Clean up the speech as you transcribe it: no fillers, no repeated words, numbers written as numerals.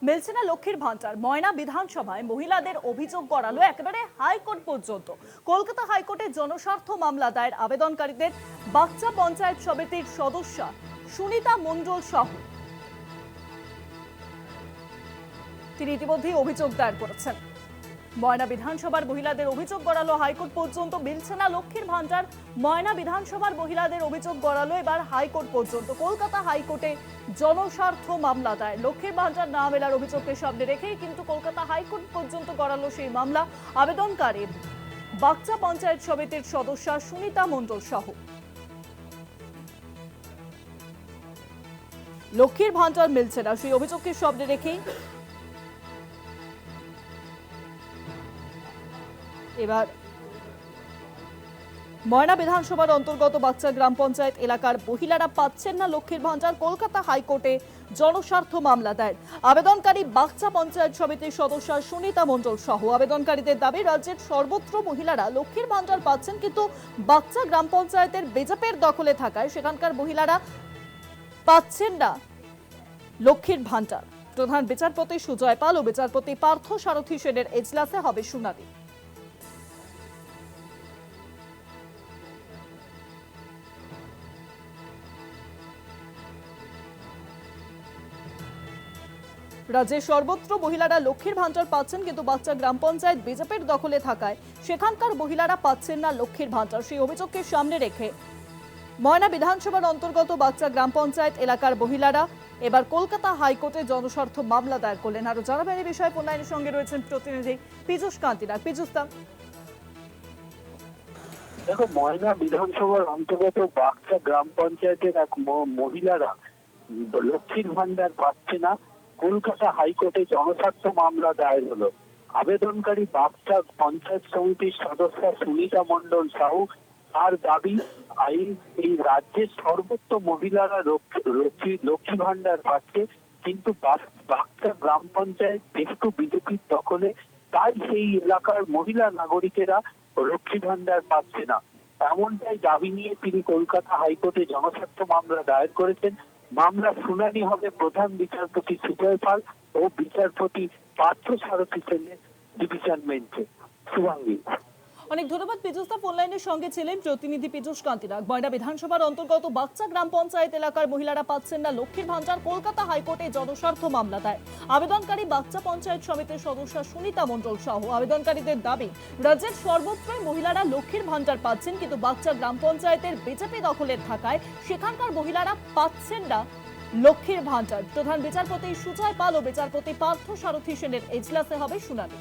মিলছে না লক্ষ্মীর ভান্ডার। ময়না বিধানসভায় মহিলাদের অভিযোগ করালো একেবারে হাইকোর্ট পর্যন্ত। কলকাতা হাইকোর্টে জনস্বার্থ মামলা দায়ের আবেদনকারীদের বাচ্চা পঞ্চায়েত সমিতির সদস্যা সুনিতা মণ্ডল সহ তিনি ইতিমধ্যেই অভিযোগ দায়ের করেছেন। ময়না বিধানসভার মহিলাদের অভিযোগ গড়ালো হাইকোর্ট পর্যন্ত। মিলছে না লক্ষ্মীর ভান্ডার। ময়না বিধানসভার মহিলাদের অভিযোগ গড়ালো এবার হাইকোর্ট পর্যন্ত। কলকাতা হাইকোর্টে জনস্বার্থ মামলা দায়ের। লক্ষ্মীর ভান্ডার না মেলার অভিযোগকে সামনে রেখেই কিন্তু কলকাতা হাইকোর্ট পর্যন্ত গড়ালো সেই মামলা। আবেদনকারী বাচ্চা পঞ্চায়েত সমিতির সদস্যা সুনিতা মণ্ডল সহ। লক্ষ্মীর ভান্ডার মিলছে না সেই অভিযোগকে সামনে রেখেই এবার ময়না বিধানসভার অন্তর্গত বাচ্চা গ্রাম পঞ্চায়েত এলাকার মহিলারা পাচ্ছেন না লক্ষ্মীর ভান্ডার। কলকাতা হাইকোর্টে জনস্বার্থ মামলা দায়ের। আবেদনকারী বাচ্চা পঞ্চায়েত সমিতির সদস্য সুনিতা মণ্ডল সহ। আবেদনকারীদের দাবি, রাজ্যের সর্বত্র মহিলারা লক্ষ্মীর ভান্ডার পাচ্ছেন, কিন্তু বাচ্চা গ্রাম পঞ্চায়েতের বিজেপির দখলে থাকায় সেখানকার মহিলারা পাচ্ছেন না লক্ষ্মীর ভান্ডার। প্রধান বিচারপতি সুজয় পাল ও বিচারপতি পার্থ সারথী সেনের এজলাসে হবে শুনানি। রাজ্যের সর্বত্র মহিলারা লক্ষ্মীর ভান্ডার পাচ্ছেন, কিন্তু বাচ্চা গ্রাম পঞ্চায়েত বিজেপির দখলে থাকায় সেখানকার মহিলারা পাচ্ছেন না লক্ষ্মীর ভান্ডার। সেই অভিযোগকে সামনে রেখে ময়না বিধানসভার অন্তর্গত বাচ্চা গ্রাম পঞ্চায়েত এলাকার মহিলারা এবার কলকাতা হাইকোর্টে জনস্বার্থ মামলা দায়ের করলেন। আরো জানাবেন এই বিষয়ে ফোনলাইনের সঙ্গে রয়েছেন প্রতিনিধি পীযূষ কান্তিনাগ। পীযূষ দা, দেখো, ময়না বিধানসভার অন্তর্গত বাক্সা গ্রাম পঞ্চায়েতের এক মহিলারা লক্ষ্মীর ভান্ডার পাচ্ছে না। কলকাতা হাইকোর্টে জনস্বার্থ মামলা দায়ের হলো। আবেদনকারী বাক্সা পঞ্চায়েত সমিতির সদস্য সুনিতা মণ্ডল সাহু। তার দাবি, এই রাজ্যের সর্বত্র মহিলারা লক্ষ্মী ভান্ডার পাচ্ছে, কিন্তু বাক্সা গ্রাম পঞ্চায়েত একটু বিজেপির দখলে, তাই সেই এলাকার মহিলা নাগরিকেরা লক্ষ্মী ভান্ডার পাচ্ছে না। এমনটাই দাবি নিয়ে তিনি কলকাতা হাইকোর্টে জনস্বার্থ মামলা দায়ের করেছেন। মামলার শুনানি হবে প্রধান বিচারপতি সুজয় পাল ও বিচারপতি পার্থ সারথী সেনের ডিভিশন বেঞ্চে। শুভাঙ্গী, অনেক ধন্যবাদ পীযূষ দা। ফোনলাইনের সঙ্গে ছিলেন প্রতিনিধি পীযূষ কান্তিনাগ। ময়না বিধানসভার অন্তর্গত বাচ্চা গ্রাম পঞ্চায়েত এলাকার মহিলারা পাচ্ছেন না লক্ষ্মীর ভান্ডার। কলকাতা হাইকোর্টে জনস্বার্থ মামলা দায়ের। আবেদনকারী বাচ্চা পঞ্চায়েত সমিতির সদস্য সুনিতা মণ্ডল সহ। আবেদনকারীদের দাবি, রাজ্যের সর্বত্রই মহিলারা লক্ষ্মীর ভান্ডার পাচ্ছেন, কিন্তু বাচ্চা গ্রাম পঞ্চায়েতের বিজেপি দখলের থাকায় সেখানকার মহিলারা পাচ্ছেন না লক্ষ্মীর ভান্ডার। প্রধান বিচারপতি সুজয় পাল ও বিচারপতি পার্থ সারথী সেনের এজলাসে হবে শুনানি।